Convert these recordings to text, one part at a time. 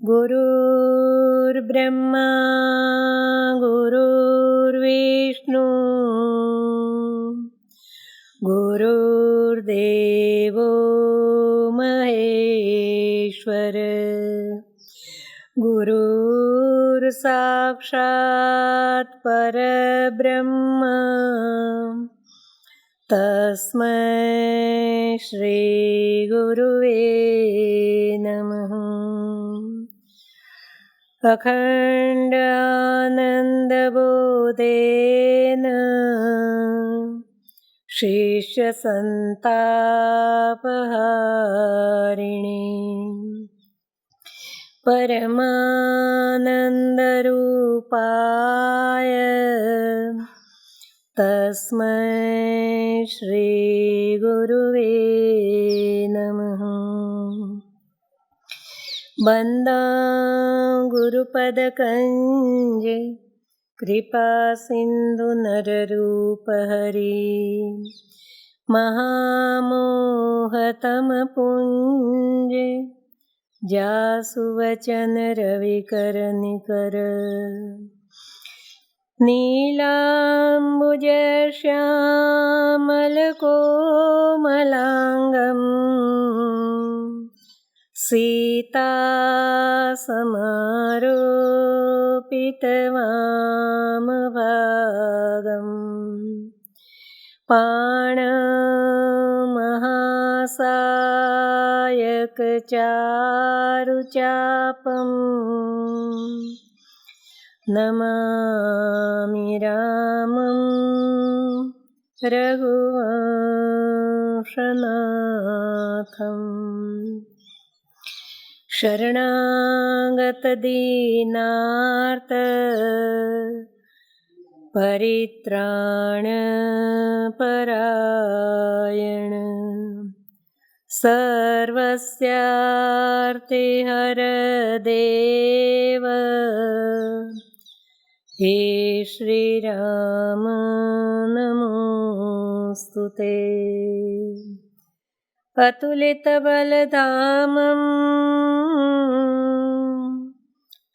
गुरुर्ब्रह्मा गुरुर्विष्णु गुरुर्देवो महेश्वर गुरुर्साक्षात् परब्रह्म तस्मै श्रीगुरुवे नमः। अखण्डानन्दबोधेन शिष्यसन्तापहारिणी परमानन्दरूपाय तस्मै श्रीगुरुवे नमः। वन्दा गुरुपदकञ्जे कृपासिन्धुनररूपहरि महामोहतमपुञ्जे जासुवचनरविकरनिकर नीलाम्बुजश्यामलकोमलाङ्गम् सीतासमारोपितवामभागम् पाणमहासायकचारुचापम् नमामि रामं रघुवंशनाथम्। शरणागतदीनार्त परित्राणपरायण सर्वस्यार्तिहरदेव हे श्रीराम नमोऽस्तुते। अतुलितबलधामम्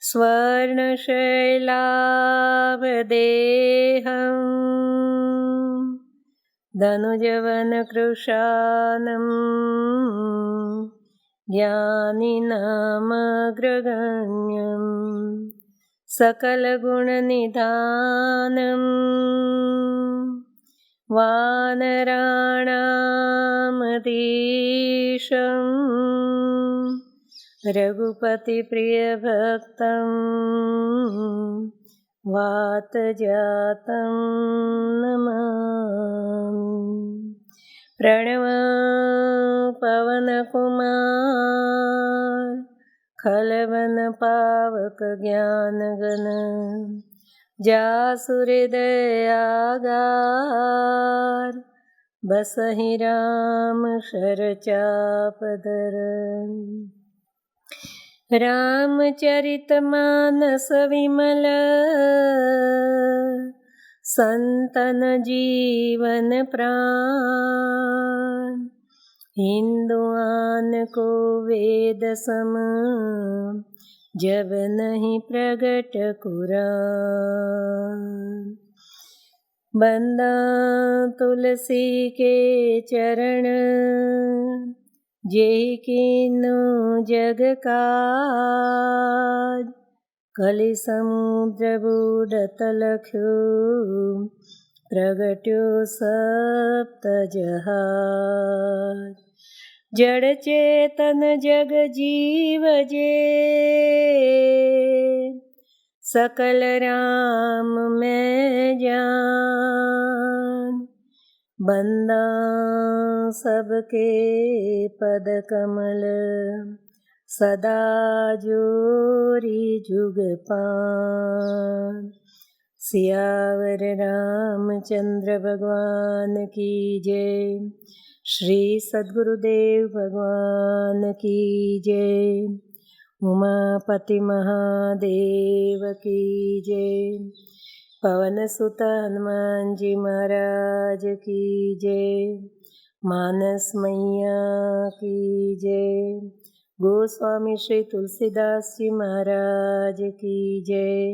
स्वर्णशैलाभदेहम् धनुजवनकृशानम् ज्ञानिनामग्रगण्यम् सकलगुणनिधानम् वानराणामधीशम् रघुपतिप्रियभक्तं वातजातं नमामि। प्रणव पवनकुमार खलवनपावक ज्ञानगण जासुहृदयागार बसहि राम शरचापधर। रामचरितमानस विमल संतन जीवन प्राण हिंदुआन को वेद सम जब नहीं प्रगट कुरान। बंदा तुलसी के चरण जेहि कीन्नु जग काज। कलि समुद्र बूढ़त लख्यो प्रगट्यो सप्त जहाज। जड़ चेतन जग जीव जे सकल राम मैं जान। बंदा सबके पद कमल सदा जोरी जुग पान। सियावर रामचंद्र भगवान की जय। श्री सद्गुरुदेव भगवान की जय। उमापति महादेव की जय। पवन सुत हनुमान जी महाराज की जय। मानस मैया की जय। गोस्वामी श्री तुलसीदास जी महाराज की जय।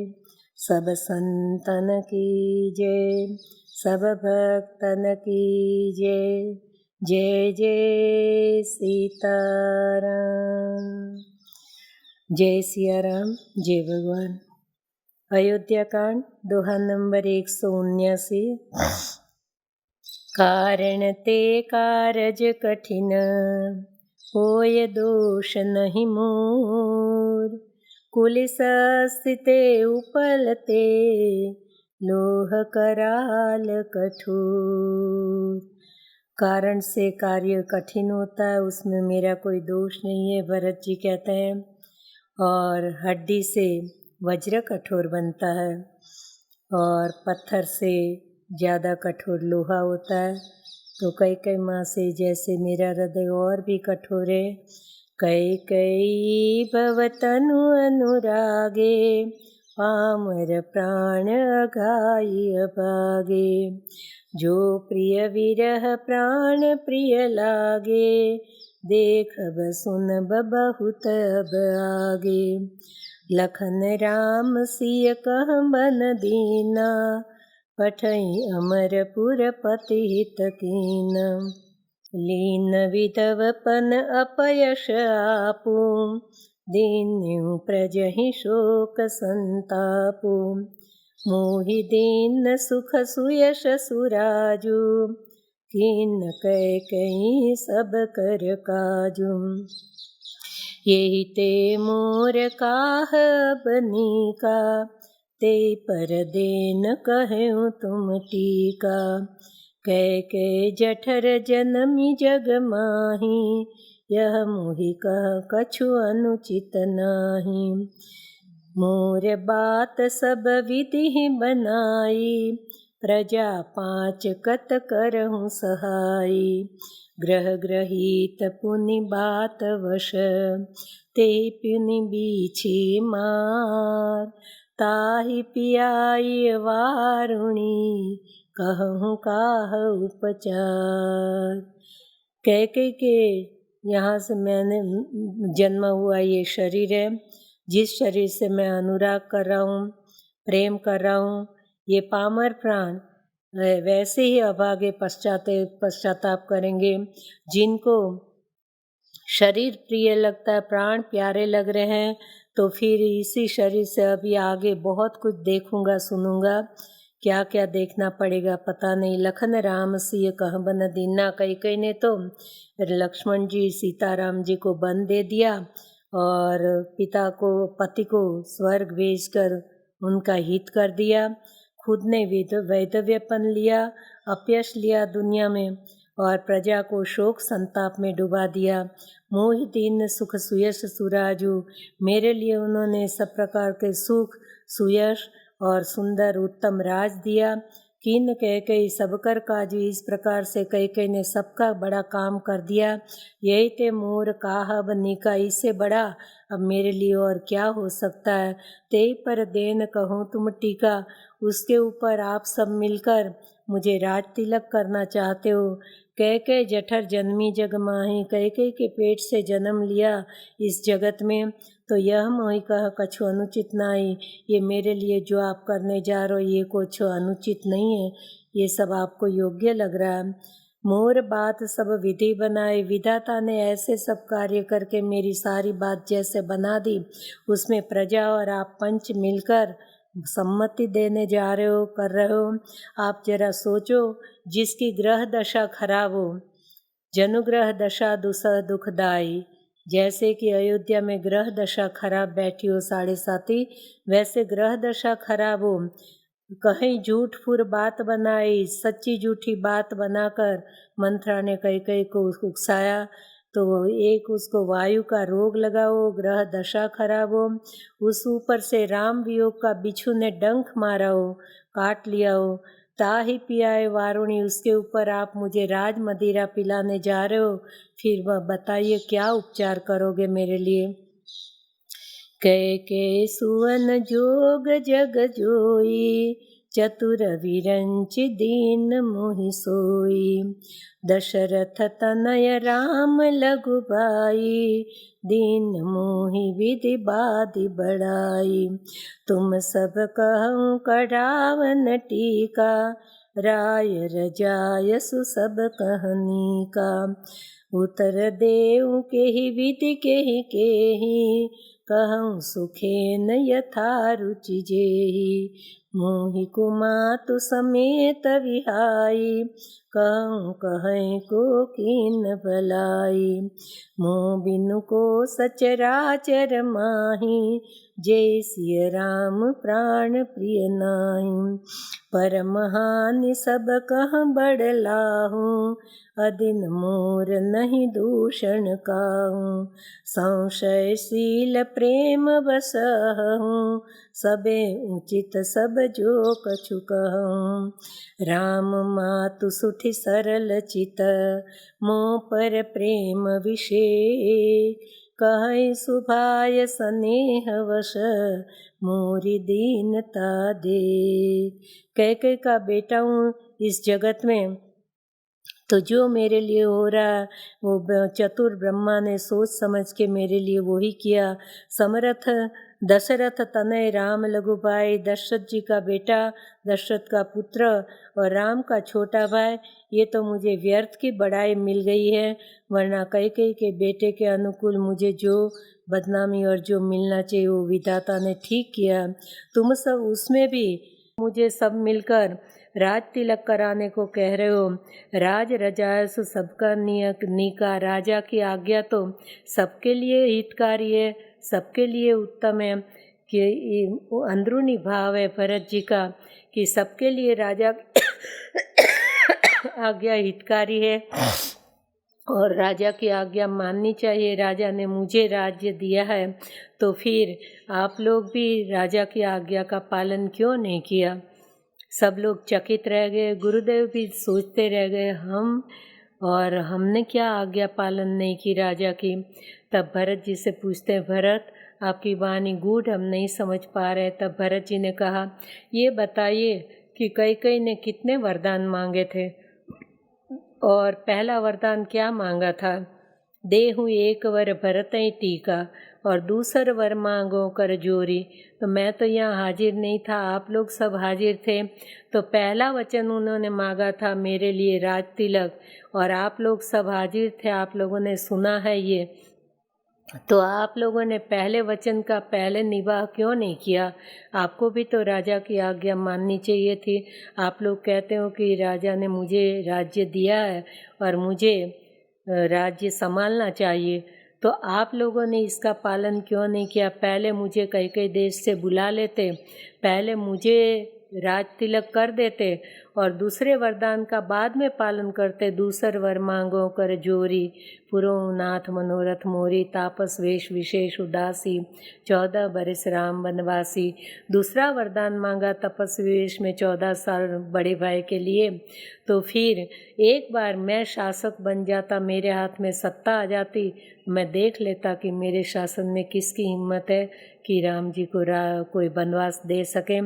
सब संतन की जय, सब भक्तन की जय। जय जय सीताराम। जय सिया राम, जय भगवान। अयोध्या कांड दोहा नंबर 179। कारण ते कारज कठिन, होय दोष नहीं मोर। कुलिस स्थिते उपलते, लोह कराल कठोर। कारण से कार्य कठिन होता है, उसमें मेरा कोई दोष नहीं है, भरत जी कहते हैं। और हड्डी से वज्र कठोर बनता है और पत्थर से ज़्यादा कठोर लोहा होता है। तो कई माँ से जैसे मेरा हृदय और भी कठोर है। कई भवतनु अनुरागे, पामर प्राण अघाई अभागे। जो प्रिय विरह प्राण प्रिय लागे, देखब सुनब बहुत अब आगे। लखन राम सिय कह बन दीना, पठई अमरपुर पति हित कीना। लीन विधवपन अपयश आपू, दीन्यु प्रजहि शोक संतापू। मोहि दीन सुख सुयश सुराजू, कीन कई सब कर काजू। यही ते मोर काह बनीका, ते पर देन कहूँ तुम टीका। कह जठर जनमी जग माही, यह मोहि कह कछु अनुचित नाही। मोर बात सब विधि बनाई, प्रजा 5 कत करहूँ सहाई। ग्रह ग्रहित पुनि बात वश, ते पुनि बीछी मार। ताहि पियाई वारुणी, कहूँ काह उपचार। कैकेयी के यहाँ से मैंने जन्मा हुआ ये शरीर है, जिस शरीर से मैं अनुराग कर रहा हूँ, प्रेम कर रहा हूँ, ये पामर प्राण वैसे ही अभागे पश्चाताप करेंगे। जिनको शरीर प्रिय लगता है, प्राण प्यारे लग रहे हैं, तो फिर इसी शरीर से अभी आगे बहुत कुछ देखूंगा, सुनूंगा। क्या क्या देखना पड़ेगा पता नहीं। लखन राम सिय कह बन दीना। कैकेयी ने तो लक्ष्मण जी सीताराम जी को बन दे दिया और पिता को, पति को स्वर्ग भेजकर उनका हित कर दिया। खुद ने वैधव्यपन लिया, अपयश लिया दुनिया में और प्रजा को शोक संताप में डुबा दिया। मोहि दीन सुख सुयश सुराजू, मेरे लिए उन्होंने सब प्रकार के सुख सुयश और सुंदर उत्तम राज दिया। किन कैकेयी सब कर काजू, इस प्रकार से कैकेयी ने सबका बड़ा काम कर दिया। यही ते मोर काह बनीका, इससे बड़ा अब मेरे लिए और क्या हो सकता है। ते पर देन कहूँ तुम टीका, उसके ऊपर आप सब मिलकर मुझे राज तिलक करना चाहते हो। कैकेयी जठर जन्मी जग माही, कैकेयी के पेट से जन्म लिया इस जगत में, तो यह मोहि कह कछु अनुचित नाही। ये मेरे लिए जो आप करने जा रहे हो ये कुछ अनुचित नहीं है, ये सब आपको योग्य लग रहा है। मोर बात सब विधि बनाए, विधाता ने ऐसे सब कार्य करके मेरी सारी बात जैसे बना दी, उसमें प्रजा और आप पंच मिलकर सम्मति देने जा रहे हो, कर रहे हो। आप जरा सोचो, जिसकी ग्रह दशा खराब हो, जनुग्रह दशा दुसह दुखदाई, जैसे कि अयोध्या में ग्रह दशा खराब बैठी हो 7.5, वैसे ग्रह दशा खराब हो, कहीं झूठ फूर बात बनाई, सच्ची झूठी बात बनाकर मंत्रा ने कैकेयी को उकसाया, तो एक उसको वायु का रोग लगा हो, ग्रह दशा खराब हो, उस ऊपर से राम वियोग का बिच्छू ने डंक मारा हो, काट लिया हो। ताहि पियाए वारुणी, उसके ऊपर आप मुझे राज मदिरा पिलाने जा रहे हो, फिर बताइए क्या उपचार करोगे मेरे लिए। कैकेयी सुवन जोग जग जोई, चतुर विरंचि दीन मोहि सोई। दशरथ तनय राम लघु भाई, दीन मोहि विधि बाधि बढ़ाई। तुम सब कहूँ कढ़ावन टीका, राय रजाय सु सब कहनी का। उत्तर देव केहि विधि केहि, कहूँ सुखेन यथा रुचि जेहि। मोहि कुमातु समेत विहाई, कहूँ कहें को कीन भलाई। मोह बिनु को सचराचर माही, जय सिय राम प्राण प्रिय नाहि। परमहानि सब कह बड़लाहू, अदिन मोर नहीं दूषण काहू। संशयशील प्रेम बसहूँ, सबे उचित सब जो कछु कहूँ। राम मातु सुठि सरल चित, मोह पर प्रेम विशेष। कहै सुभाय स्नेह वश, मोरी दीनता देख। कैकेयी का बेटा हूँ इस जगत में, तो जो मेरे लिए हो रहा है वो चतुर ब्रह्मा ने सोच समझ के मेरे लिए वही किया। समर्थ दशरथ तनय राम लघु भाई, दशरथ जी का बेटा, दशरथ का पुत्र और राम का छोटा भाई, ये तो मुझे व्यर्थ की बड़ाई मिल गई है, वरना कैकेयी के बेटे के अनुकूल मुझे जो बदनामी और जो मिलना चाहिए वो विधाता ने ठीक किया। तुम सब उसमें भी मुझे सब मिलकर राज तिलक कराने को कह रहे हो। राज रजायसु सबका नीका, राजा की आज्ञा तो सबके लिए हितकारी है, सबके लिए उत्तम है। कि अंदरूनी भाव है भरत जी का कि सबके लिए राजा आज्ञा हितकारी है और राजा की आज्ञा माननी चाहिए। राजा ने मुझे राज्य दिया है, तो फिर आप लोग भी राजा की आज्ञा का पालन क्यों नहीं किया। सब लोग चकित रह गए, गुरुदेव भी सोचते रह गए हमने क्या आज्ञा पालन नहीं की राजा की। तब भरत जी से पूछते हैं, भरत आपकी वाणी गूढ़ हम नहीं समझ पा रहे। तब भरत जी ने कहा, ये बताइए कि कैकेयी ने कितने वरदान मांगे थे और पहला वरदान क्या मांगा था। देहु एक वर भरतई टीका, और दूसर वर मांगो कर जोरी। तो मैं तो यहाँ हाजिर नहीं था, आप लोग सब हाजिर थे। तो पहला वचन उन्होंने मांगा था मेरे लिए राज तिलक, और आप लोग सब हाजिर थे, आप लोगों ने सुना है ये। तो आप लोगों ने पहले वचन का पहले निवाह क्यों नहीं किया। आपको भी तो राजा की आज्ञा माननी चाहिए थी। आप लोग कहते हो कि राजा ने मुझे राज्य दिया है और मुझे राज्य संभालना चाहिए, तो आप लोगों ने इसका पालन क्यों नहीं किया। पहले मुझे कैकेयी देश से बुला लेते, पहले मुझे राज तिलक कर देते और दूसरे वरदान का बाद में पालन करते। दूसर वर मांगो कर जोरी, पुरोनाथ मनोरथ मोरी। तापस वेश विशेष उदासी, 14 बरस राम वनवासी। दूसरा वरदान मांगा तपस्वी वेश में 14 साल बड़े भाई के लिए। तो फिर एक बार मैं शासक बन जाता, मेरे हाथ में सत्ता आ जाती, मैं देख लेता कि मेरे शासन में किसकी हिम्मत है कि राम जी को कोई वनवास दे सके।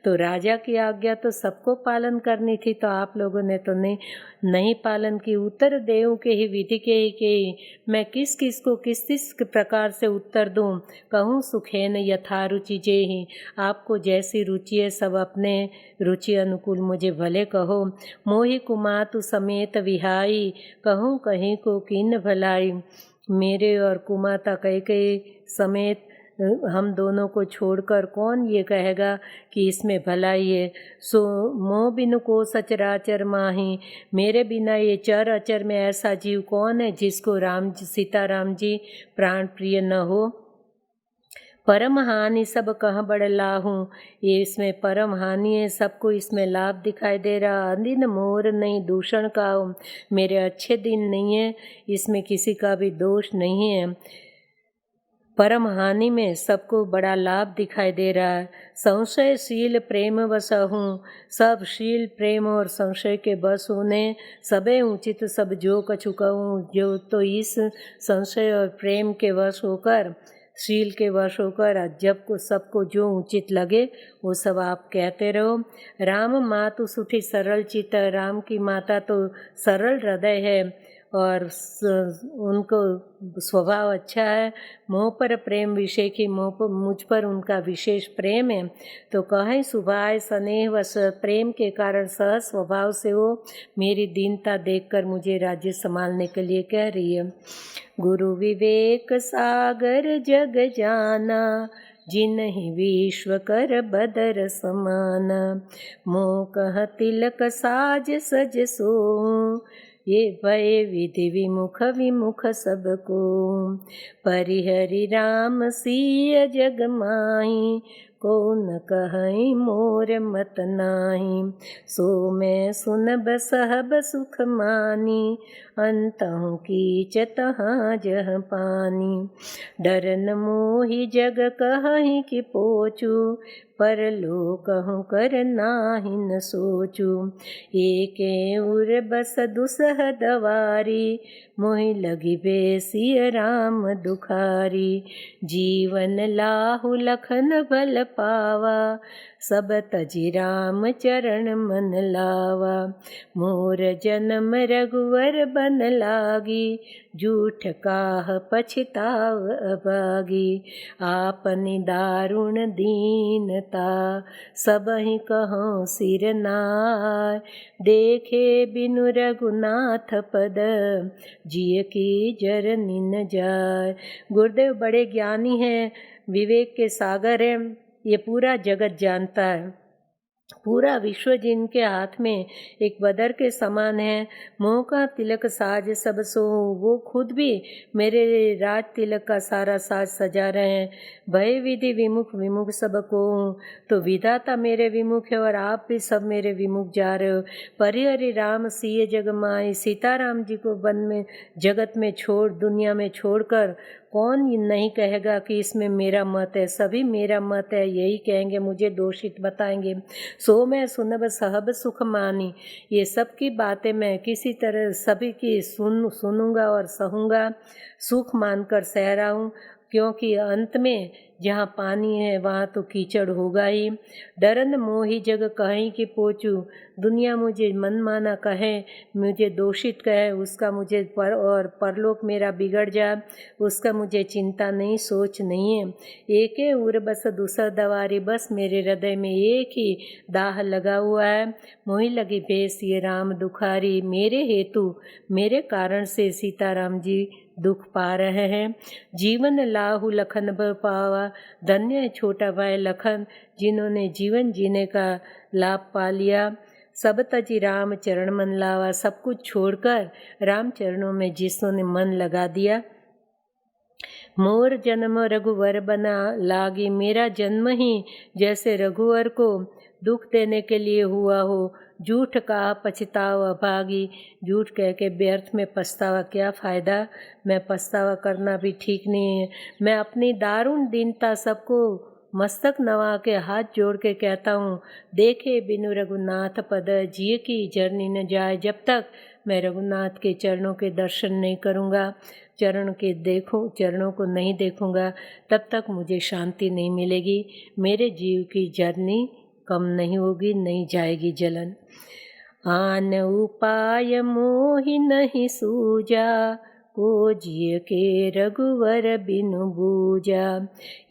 तो राजा की आज्ञा तो सबको पालन करनी थी, तो आप लोगों ने तो नहीं पालन की। उत्तर देव के ही विधि के ही मैं किस किस को किस किस प्रकार से उत्तर दूं। कहूँ सुखेन यथा रुचि जेहि, आपको जैसी रुचि है सब अपने रुचि अनुकूल मुझे भले कहो। मोहि कुमातु समेत विहाई, कहूँ कहीं को कीन भलाई। मेरे और कुमाता कैकेयी समेत हम दोनों को छोड़कर कौन ये कहेगा कि इसमें भलाई है। सो मोह बिनु को सचराचर माही, मेरे बिना ये चर अचर में ऐसा जीव कौन है जिसको सीताराम जी प्राण प्रिय न हो। परम हानि सब कह बड़लाहूँ, ये इसमें परम हानि है, सबको इसमें लाभ दिखाई दे रहा। अदिन मोर नहीं दूषण का, मेरे अच्छे दिन नहीं है, इसमें किसी का भी दोष नहीं है। परम हानि में सबको बड़ा लाभ दिखाई दे रहा है। संशयशील प्रेम वसहूँ, सब शील प्रेम और संशय के बस होने। सबे उचित सब जो कछु कहूँ, जो तो इस संशय और प्रेम के वश होकर शील के वश होकर जब को सबको जो उचित लगे वो सब आप कहते रहो। राम मातु सुठी सरल चित, राम की माता तो सरल हृदय है और उनको स्वभाव अच्छा है। मोह पर प्रेम विषय की, मुझ पर उनका विशेष प्रेम है। तो कहें सुभाय स्नेह व प्रेम के कारण सहज स्वभाव से वो मेरी दीनता देखकर मुझे राज्य संभालने के लिए कह रही है। गुरु विवेक सागर जग जाना, जिन्हि विश्व कर बदर समाना। मोह कह तिलक साज सज सोऊं, ये भय विधि विमुख विमुख सबको। परिहरि राम सिय जग माही, को न कहई मोर मत नाही। सो मैं सुनब सहब सुख मानी, अंतहु कीच तहाँ जह पानी। डरन मोहि जग कहहि कि पोचू, परलोकहु कर नाहि न सोचू। एके उर बस दुसह दवारी, मोहि लगी बेसिय राम दुखारी। जीवन लाहु लखन बल पावा, सब तजि राम चरण मन लावा। मोर जन्म रघुवर बन लागी, झूठ काह पछताव अभागी। आपनि दारुण दीनता, सबहि कहो सिर नाय। देखे बिनु रघुनाथ पद, जिय की जरनि न जाय। गुरुदेव बड़े ज्ञानी हैं, विवेक के सागर हैं। ये पूरा जगत जानता है, पूरा विश्व जिनके हाथ में एक बदर के समान है। मोह का तिलक साज सब सो, वो खुद भी मेरे राज तिलक का सारा साज सजा रहे हैं। भय विधि विमुख विमुख सबको, तो विधाता मेरे विमुख है और आप भी सब मेरे विमुख जा रहे हो। परिहरि राम सिय जग माई, सीताराम जी को वन में जगत में छोड़, दुनिया में छोड़कर कौन नहीं कहेगा कि इसमें मेरा मत है। सभी मेरा मत है यही कहेंगे, मुझे दोषित बताएंगे। सो मैं सुनब सहब सुख मानी, ये सब की बातें मैं किसी तरह सभी की सुनूंगा और सहूँगा, सुख मानकर सह रहा हूँ। क्योंकि अंत में जहाँ पानी है वहाँ तो कीचड़ होगा ही। डरन मोहि जग कहीं कि पोचू, दुनिया मुझे मनमाना कहे, मुझे दोषित कहे, उसका मुझे परलोक मेरा बिगड़ जाए, उसका मुझे चिंता नहीं, सोच नहीं है। एके उर बस दूसर दवारी, बस मेरे हृदय में एक ही दाह लगा हुआ है। मोहि लगी भेस ये राम दुखारी, मेरे हेतु मेरे कारण से सीताराम जी दुख पा रहे हैं। जीवन लाहु लखन ब पावा, धन्य है छोटा भाई लखन, जिन्होंने जीवन जीने का लाभ पा लिया। सब तजी राम चरण मन लावा, सब कुछ छोड़कर राम चरणों में जिसने मन लगा दिया। मोर जन्म रघुवर बना लागी, मेरा जन्म ही जैसे रघुवर को दुख देने के लिए हुआ हो। झूठ कहा पछतावा भागी, झूठ कह के व्यर्थ में पछतावा क्या फ़ायदा। मैं पछतावा करना भी ठीक नहीं है। मैं अपनी दारुण दीनता सबको मस्तक नवा के हाथ जोड़ के कहता हूँ, देखे बिनु रघुनाथ पद, जिय की जरनी न जाए। जब तक मैं रघुनाथ के चरणों के दर्शन नहीं करूँगा, चरणों को नहीं देखूँगा, तब तक मुझे शांति नहीं मिलेगी। मेरे जीव की जर्नी कम नहीं होगी, नहीं जाएगी जलन। आन उपाय मोहि नहीं सूजा, को जिय के रघुवर बिनु बूजा।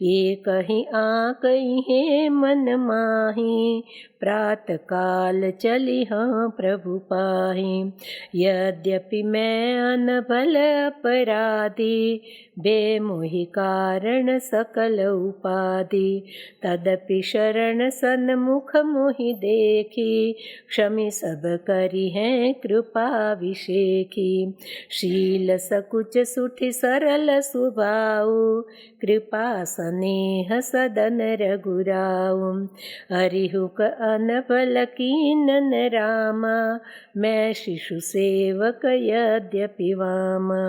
ये कहीं आकई है मन माही, प्रात काल चली हाँ प्रभु पाही। यद्यपि मैं अनबल अपराधी, बेमोहि कारण सकल उपाधि। तदपि शरण सन्मुख मोहि देखी, क्षमि सब करी हैं कृपा विषेखी। शील सकुच सुठि सरल सुभाऊ, कृपा स्नेह सदन रघुराऊ। हरिहुक अनबल कीनन रामा, मैं शिशु सेवक यद्यपि वामा।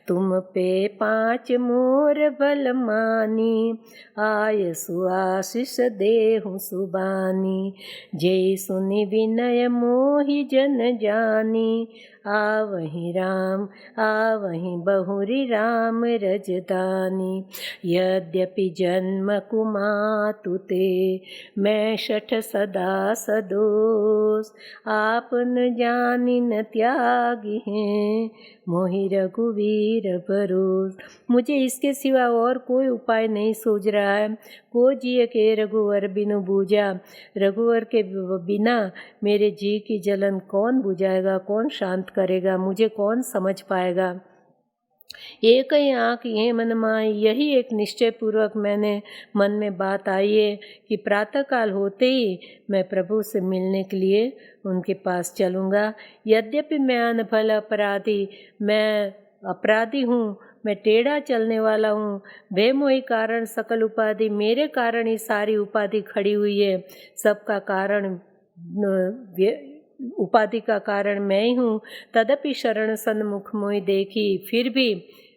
तुम पे पाँच मोर बल मानी, आय सुआशीष देहु सुबानी। जय सुनि विनय मोहि जन जानी, आवहीं राम आवहीं बहुरी राम रजदानी। यद्यपि जन्म कुमातु ते मैं शठ सदा सदोष। आप न जानी न त्यागी हैं मोहि रघुवीर भरोस। मुझे इसके सिवा और कोई उपाय नहीं सूझ रहा है। को जिय के रघुवर बिनु बूझा। रघुवर के बिना मेरे जी की जलन कौन बुझाएगा, कौन शांत करेगा, मुझे कौन समझ पाएगा। एक ही आँख ये मन माई, यही एक निश्चय पूर्वक मैंने मन में बात आई है कि प्रातःकाल होते ही मैं प्रभु से मिलने के लिए उनके पास चलूँगा। यद्यपि मैं अनफल अपराधी, मैं अपराधी हूँ, मैं टेढ़ा चलने वाला हूँ। बेमोही कारण सकल उपाधि, मेरे कारण ही सारी उपाधि खड़ी हुई है। सबका कारण उपाधि का कारण मैं ही हूँ। तदपि शरण सन्मुख मोहि देखी। फिर भी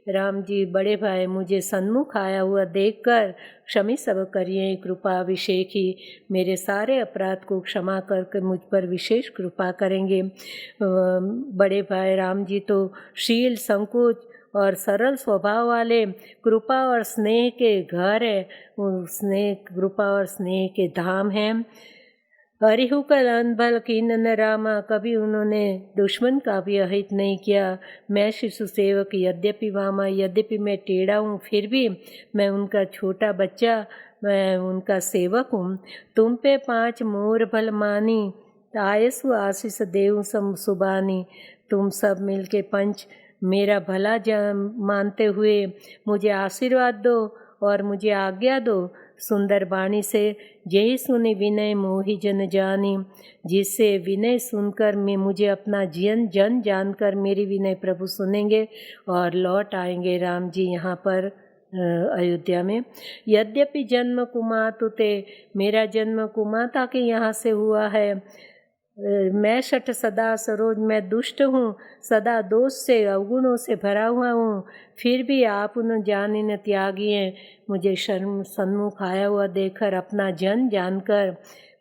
राम जी बड़े भाई मुझे सन्मुख आया हुआ देखकर क्षमी सब करिए कृपा अभिषेकी। मेरे सारे अपराध को क्षमा करके मुझ पर विशेष कृपा करेंगे। बड़े भाई राम जी तो शील संकोच और सरल स्वभाव वाले कृपा और स्नेह के घर है, स्नेह कृपा और स्नेह के धाम हैं। हरिहु कल अनबल कीन न रामा, कभी उन्होंने दुश्मन का भी अहित नहीं किया। मैं शिशु सेवक यद्यपि वामा, यद्यपि मैं टेढ़ा हूँ फिर भी मैं उनका छोटा बच्चा, मैं उनका सेवक हूँ। तुम पे 5 मोर भल मानी, आयसु आशीष देव सम सुबानी। तुम सब मिलके पंच मेरा भला मानते हुए मुझे आशीर्वाद दो और मुझे आज्ञा दो। सुंदर वाणी से यही सुनी विनय मोहि जन जानी। जिससे विनय सुनकर मैं मुझे अपना जन जानकर मेरी विनय प्रभु सुनेंगे और लौट आएंगे राम जी यहाँ पर अयोध्या में। यद्यपि जन्म कुमातु ते, मेरा जन्म कुमाता के यहाँ से हुआ है। मैं शठ सदा सरोज, मैं दुष्ट हूँ, सदा दोष से अवगुणों से भरा हुआ हूँ। फिर भी आप उन जानी न त्यागी हैं। मुझे शर्म सन्मुख आया हुआ देखकर अपना जन जानकर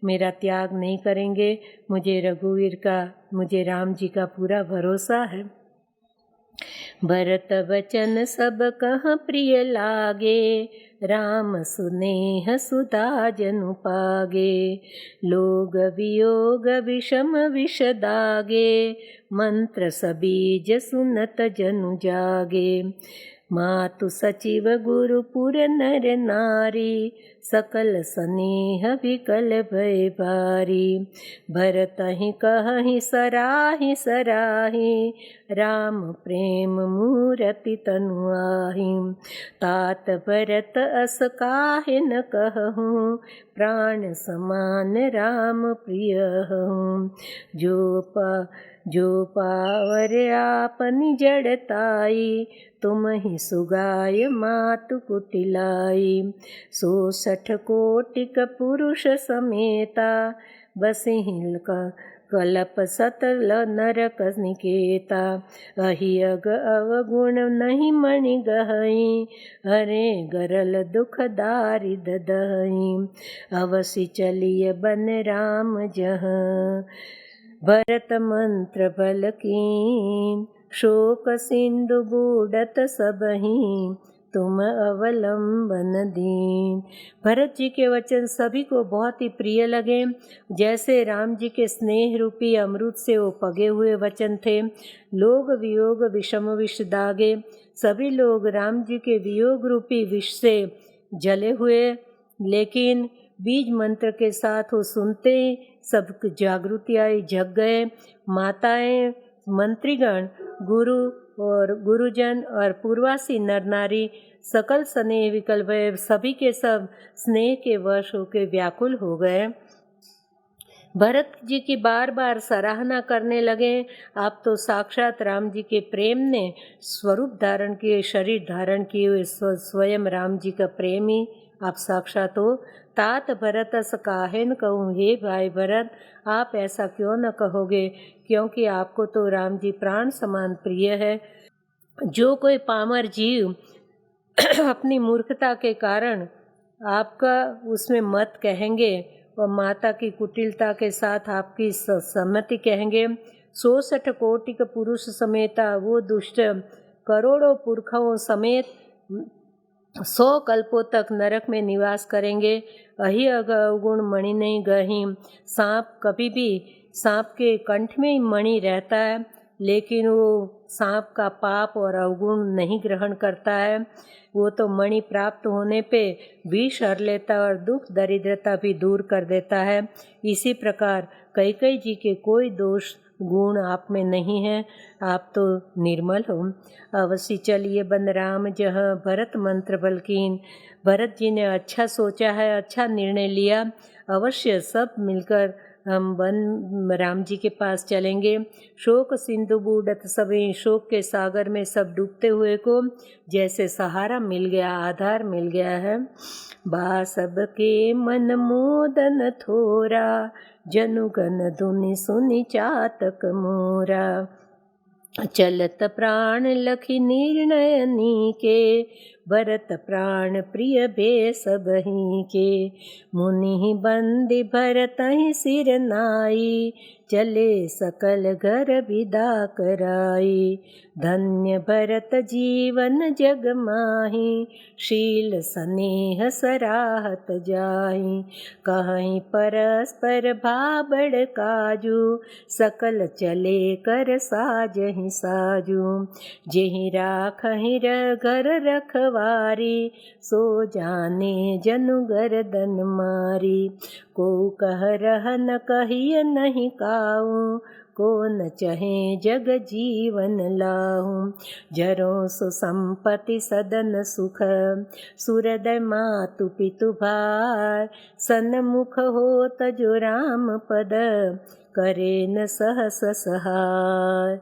मेरा त्याग नहीं करेंगे। मुझे रघुवीर का, मुझे राम जी का पूरा भरोसा है। भरत वचन सब कह प्रिय लागे, राम सुनेह सुधा जनु पागे। लोग वियोग विषम विष दागे, मंत्र सबीज सुनत जनु जागे। मातु सचिव गुरु पुर नर नारी, सकल स्नेह विकल भय भारी। भरत ही कहि सराहि सराहि, राम प्रेम मूरति तनु आहि। तात भरत अस काहे न कहूँ, प्राण समान राम प्रिय हूँ। जो पावर आपनि जड़ताई, तुम ही सुगाय मातु कुटिलाई। 66 कोटिक पुरुष समेता, बसिहिं कलप सतल नरक निकेता। अहियग अवगुण नहीं मणि गहई, हरे गरल दुख दारिद दहई। अवसि चलिय बन राम जहाँ, भरत मंत्र बल कीन। शोक सिंधु बूढ़त सबहीं, तुम अवलंबन दीन। भरत जी के वचन सभी को बहुत ही प्रिय लगे। जैसे राम जी के स्नेह रूपी अमृत से वो पगे हुए वचन थे। लोग वियोग विषम विष दागे, सभी लोग राम जी के वियोग रूपी विष से जले हुए, लेकिन बीज मंत्र के साथ वो सुनते ही सब जागृति आई, जग गए। माताएं, मंत्रीगण, गुरु और गुरुजन और पूर्वासी नर नारी, सकल स्नेह विकल भय, सभी के सब स्नेह के वश होकर व्याकुल हो गए। भरत जी की बार बार सराहना करने लगे। आप तो साक्षात राम जी के प्रेम ने स्वरूप धारण किए, शरीर धारण किए हुए स्वयं राम जी का प्रेम ही आप साक्षात हो। तात भरत अस काहे न कहूँ, हे भाई भरत आप ऐसा क्यों न कहोगे, क्योंकि आपको तो राम जी प्राण समान प्रिय है। जो कोई पामर जीव अपनी मूर्खता के कारण आपका उसमें मत कहेंगे और माता की कुटिलता के साथ आपकी सम्मति कहेंगे, 66 कोटिक पुरुष समेता वो दुष्ट करोड़ों पुरखाओं समेत 100 कल्पों तक नरक में निवास करेंगे। अहि अवगुण मणि नहीं गही। सांप के कंठ में ही मणि रहता है, लेकिन वो सांप का पाप और अवगुण नहीं ग्रहण करता है। वो तो मणि प्राप्त होने पे विष हर लेता है और दुख दरिद्रता भी दूर कर देता है। इसी प्रकार कैकेयी जी के कोई दोष गुण आप में नहीं है, आप तो निर्मल हो। अवश्य चलिए बन राम जह भरत मंत्र बलकीन। भरत जी ने अच्छा सोचा है, अच्छा निर्णय लिया। अवश्य सब मिलकर हम वन राम जी के पास चलेंगे। शोक सिंधु बूढ़त सभी, शोक के सागर में सब डूबते हुए को जैसे सहारा मिल गया, आधार मिल गया है। बा सबके मन मोदन थोरा, जनुगन धुनि सुनि चातक मोरा। चलत प्राण लखी निर्णय नीके, भरत प्राण प्रिय भे सबहि के। मुनि बंदी भरतहि सिर नाई, चले सकल घर विदा कराई। धन्य भरत जीवन जग माहि, शील स्नेह सराहत जाहि। कहीं परस्पर भाबड़ काजू, सकल चले कर साजहि साजू। जेहि राखहि घर रखवारी, सो जाने जनु गर्दन मारी। को कह रह न कहिय नहीं काऊ, को न चहे जग जीवन लाहू। जरो सुसंपत्ति सदन सुख, सुरदय मातु पितु भार। सन्मुख होत जो राम पद, करे न सहस सहार।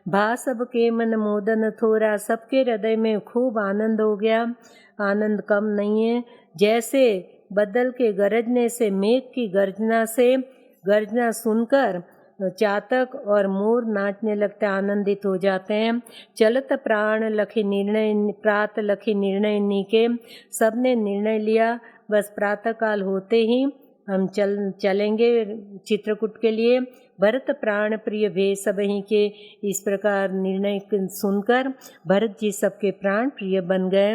भा सबके मन मोदन थोरा, सबके हृदय में खूब आनंद हो गया। आनंद कम नहीं है। जैसे बदल के गरजने से, मेघ की गर्जना सुनकर चातक और मोर नाचने लगते, आनंदित हो जाते हैं। चलत प्राण लखी निर्णय, प्रात लखी निर्णय नीके। सबने निर्णय लिया, बस प्रातः काल होते ही हम चलेंगे चित्रकूट के लिए। भरत प्राण प्रिय भे सबहि के। इस प्रकार निर्णय सुनकर भरत जी सबके प्राण प्रिय बन गए।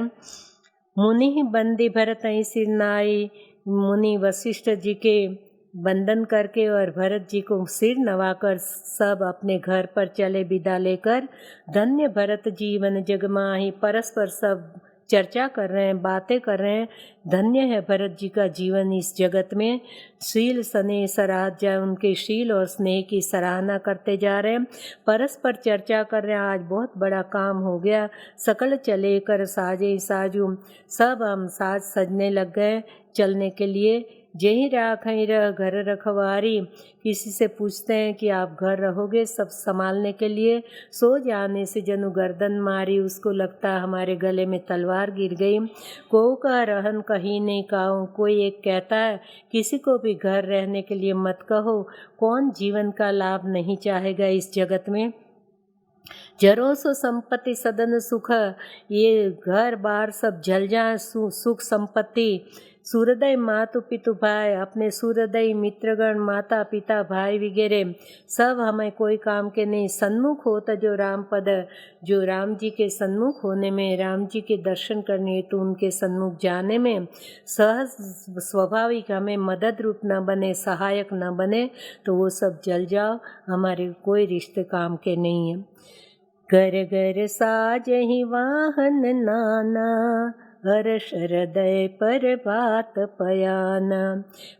मुनि बंदी भरत ही सिर नाई। मुनि वशिष्ठ जी के बंदन करके और भरत जी को सिर नवाकर सब अपने घर पर चले विदा लेकर। धन्य भरत जीवन जग माहि, परस्पर सब चर्चा कर रहे हैं, बातें कर रहे हैं। धन्य है भरत जी का जीवन इस जगत में। शील स्नेह सराहत जाए, उनके शील और स्नेह की सराहना करते जा रहे हैं। परस्पर चर्चा कर रहे हैं, आज बहुत बड़ा काम हो गया। सकल चले कर साजे साजू, सब हम साज सजने लग गए चलने के लिए। जेहि राखहि रह घर रखवारी। किसी से पूछते हैं कि आप घर रहोगे सब संभालने के लिए। सो जाने से जनु गर्दन मारी, उसको लगता हमारे गले में तलवार गिर गई। को का रहन कहीं नहीं काहू। कोई एक कहता है किसी को भी घर रहने के लिए मत कहो। कौन जीवन का लाभ नहीं चाहेगा इस जगत में। जरो सो संपत्ति सदन सुख, ये घर बार सब जल जाए, सुख संपत्ति। सूर्योदय मातु पितु भाई, अपने सूर्योदय मित्रगण, माता पिता भाई वगैरह सब हमें कोई काम के नहीं। सन्मुख होता जो राम पद, जो राम जी के सन्मुख होने में, राम जी के दर्शन करने हेतु उनके सन्मुख जाने में सहज स्वाभाविक हमें मदद रूप न बने, सहायक न बने, तो वो सब जल जाओ, हमारे कोई रिश्ते काम के नहीं है। घर घर साजहि वाहन नाना, हर्ष हृदय पर बात पयाना।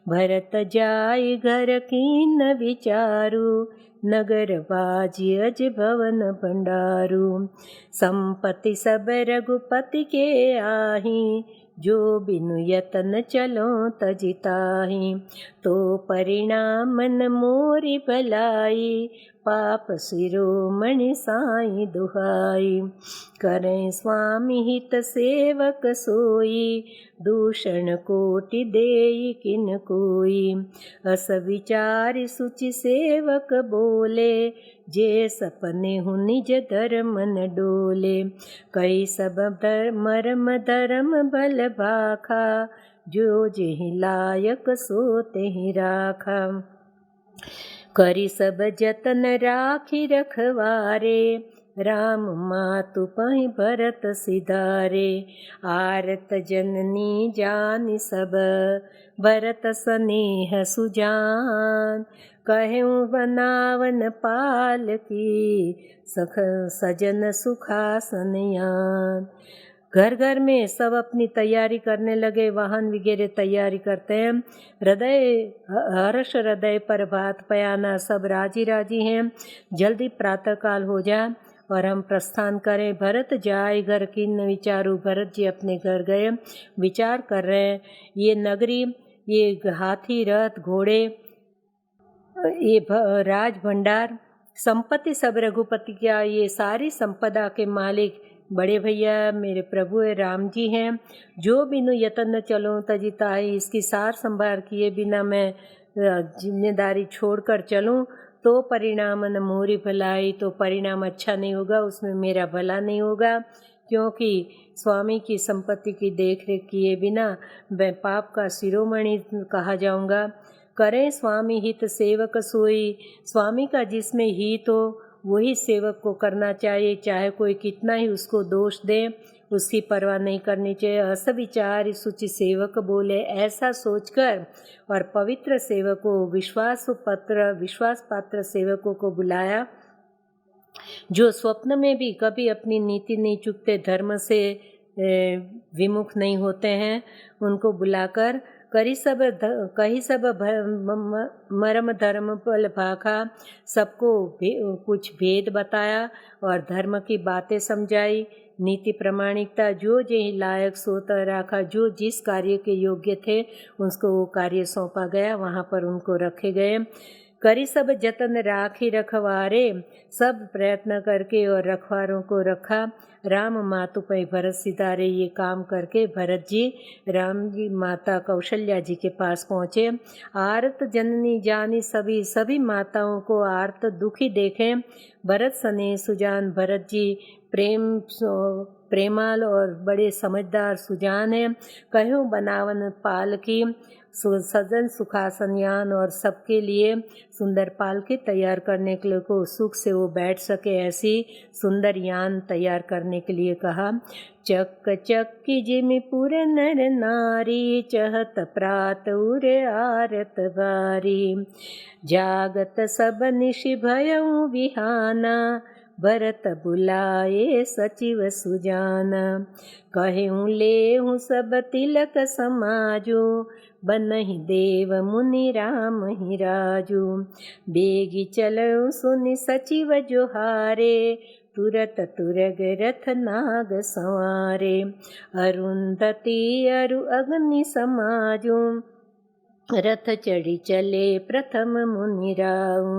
भरत जाय घर कीन विचारु, नगर बाजी अज भवन भंडारू। संपत्ति सब रघुपति के आही, जो बिनु यतन चलो तजिताही। तो परिणाम न मोरी भलाई, पाप शिरोमणि साई दुहाई। करें स्वामी हित सेवक सोई, दूषण कोटि देई किन कोई। अस विचार सुचि सेवक बोले, जे सपने हु निज धर्म न डोले। कई सब मरम धर्म बल भाखा, जो जेहि लायक सो तेहि राखा। करी सब जतन राखी रखवारे, राम मातु पहि भरत सिधारे। आरत जननी जानि सब, भरत स्नेह सुजान। कहूँ बनावन पाल की, सख सजन सुखासन यान। घर घर में सब अपनी तैयारी करने लगे, वाहन वगैरह तैयारी करते हैं। हर्ष हृदय पर भात पयाना, सब राजी राजी हैं। जल्दी प्रातःकाल हो जाए और हम प्रस्थान करें। भरत जाए घर किन्न विचारू, भरत जी अपने घर गए। विचार कर रहे हैं, ये नगरी, ये हाथी रथ घोड़े, ये राज भंडार, संपत्ति सब रघुपति का, ये सारी संपदा के मालिक बड़े भैया मेरे प्रभु राम जी हैं। जो बिनु यतन न चलो तजिताई, इसकी सार संभाल किए बिना मैं जिम्मेदारी छोड़कर चलूं तो परिणाम न मोरी भलाई, तो परिणाम अच्छा नहीं होगा, उसमें मेरा भला नहीं होगा। क्योंकि स्वामी की संपत्ति की देख रेख किए बिना मैं पाप का शिरोमणि कहा जाऊंगा। करें स्वामी हित सेवक सोई, स्वामी का जिसमें हित हो वही सेवक को करना चाहिए, चाहे कोई कितना ही उसको दोष दे उसकी परवाह नहीं करनी चाहिए। असविचार सूचि सेवक बोले, ऐसा सोचकर और पवित्र सेवकों विश्वास पात्र सेवकों को बुलाया, जो स्वप्न में भी कभी अपनी नीति नहीं चुकते, धर्म से विमुख नहीं होते हैं। उनको बुलाकर कही सब मर्म धर्म पल भाखा, सबको कुछ भेद बताया और धर्म की बातें समझाई। नीति प्रामाणिकता जो लायक सोता रखा, जो जिस कार्य के योग्य थे उसको वो कार्य सौंपा गया, वहाँ पर उनको रखे गए। करी सब जतन राखी रखवारे, सब प्रयत्न करके और रखवारों को रखा। राम मातु पै भरत सिधारे, ये काम करके भरत जी राम जी माता कौशल्या जी के पास पहुँचे। आरत जननी जानी, सभी माताओं को आर्त दुखी देखें। भरत सने सुजान, भरत जी प्रेमाल और बड़े समझदार सुजान हैं। कहो बनावन पाल की, सजन सुखासन यान, और सबके लिए सुंदर पालकी तैयार करने के लिए को सुख से वो बैठ सके, ऐसी सुंदर यान तैयार करने के लिए कहा। चक चक्की जिमि पुर नर नारी, चहत प्रात उरे आरत बारी। जागत सब निशि भयउ बिहाना, भरत बुलाए सचिव सुजाना। कहूँ लेहूँ सब तिलक समाजो, बनहि देव मुनि राम ही राजू। बेगी चलऊ सुनि सचिव जोहारे, तुरत तुरग रथ नाग संवारे। अरुंधति अरु अग्नि समाजू, रथ चढ़ी चले प्रथम मुनि राऊ।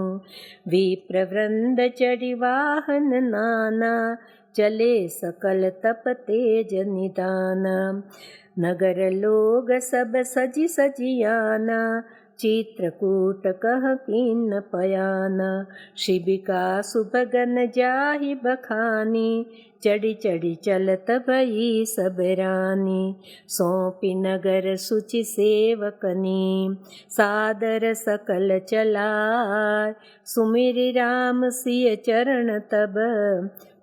विप्रवृंद चढ़ी वाहन नाना, चले सकल तप तेज निदाना। नगर लोग सब सजी सजियाना, चित्रकूट कह कीन पयाना। शिबिका सुभगन जाहि बखानी, चढ़ी चढ़ी चलत भई सब रानी। सौंपी नगर सुचि सेवकनी, सादर सकल चलाय। सुमिरि राम सिय चरण तब,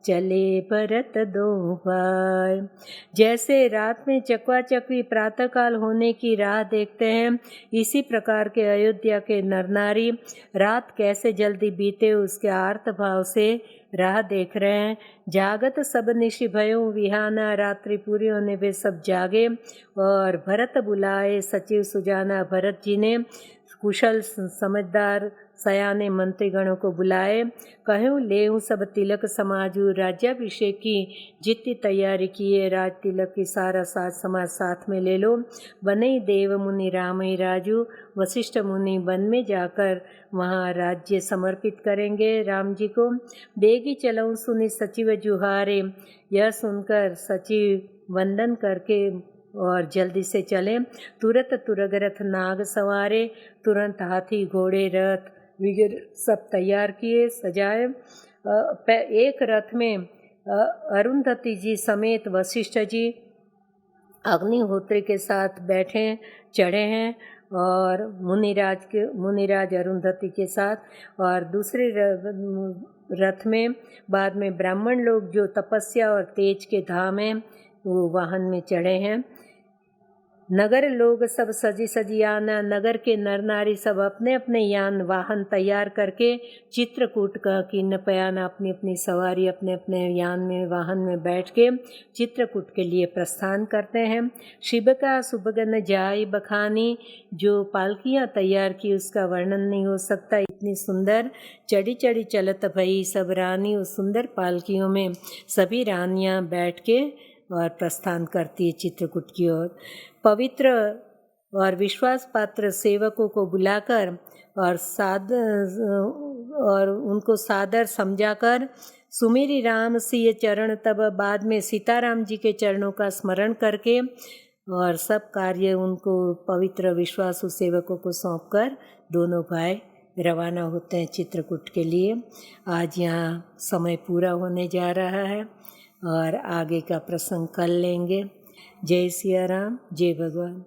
चले भरत दो भाई। जैसे रात में चकवा चकवी प्रातःकाल होने की राह देखते हैं, इसी प्रकार के अयोध्या के नर नारी रात कैसे जल्दी बीते उसके आर्त भाव से राह देख रहे हैं। जागत सब निशि भयउ विहाना, रात्रि पूरी होने पे सब जागे और भरत बुलाए सचिव सुजाना। भरत जी ने कुशल समझदार सयाने मंत्रीगणों को बुलाए। कहूँ लेऊँ सब तिलक समाजू, राज्याभिषेक की जितनी तैयारी की है, राज तिलक की सारा साज समाज साथ में ले लो। बने देव मुनि राम ही राजू, वशिष्ठ मुनि वन में जाकर वहाँ राज्य समर्पित करेंगे राम जी को। बेगी चलऊँ सुनि सचिव जुहारे, यह सुनकर सचिव वंदन करके और जल्दी से चले। तुरत तुरग रथ नाग सवारे, तुरंत हाथी घोड़े रथ वगैरह सब तैयार किए सजाए। एक रथ में अरुंधति जी समेत वशिष्ठ जी अग्निहोत्री के साथ बैठे चढ़े हैं और मुनिराज अरुंधति के साथ, और दूसरे रथ में बाद में ब्राह्मण लोग जो तपस्या और तेज के धाम हैं वो वाहन में चढ़े हैं। नगर लोग सब सजी आना, नगर के नर नारी सब अपने अपने यान वाहन तैयार करके चित्रकूट का किन्न पयाना, अपनी अपनी सवारी अपने अपने यान में वाहन में बैठ के चित्रकूट के लिए प्रस्थान करते हैं। शिव का सुबगन जाय बखानी, जो पालकियाँ तैयार की उसका वर्णन नहीं हो सकता, इतनी सुंदर चढ़ी चढ़ी चलत भई सब रानी। उस सुंदर पालकियों में सभी रानियाँ बैठ के और प्रस्थान करती है चित्रकूट की ओर। पवित्र और विश्वास पात्र सेवकों को बुलाकर और उनको सादर समझाकर सुमेरी राम सिय चरण, तब बाद में सीताराम जी के चरणों का स्मरण करके और सब कार्य उनको पवित्र विश्वासु सेवकों को सौंपकर दोनों भाई रवाना होते हैं चित्रकूट के लिए। आज यहाँ समय पूरा होने जा रहा है और आगे का प्रसंग कल लेंगे। जय सिया राम, जय भगवान।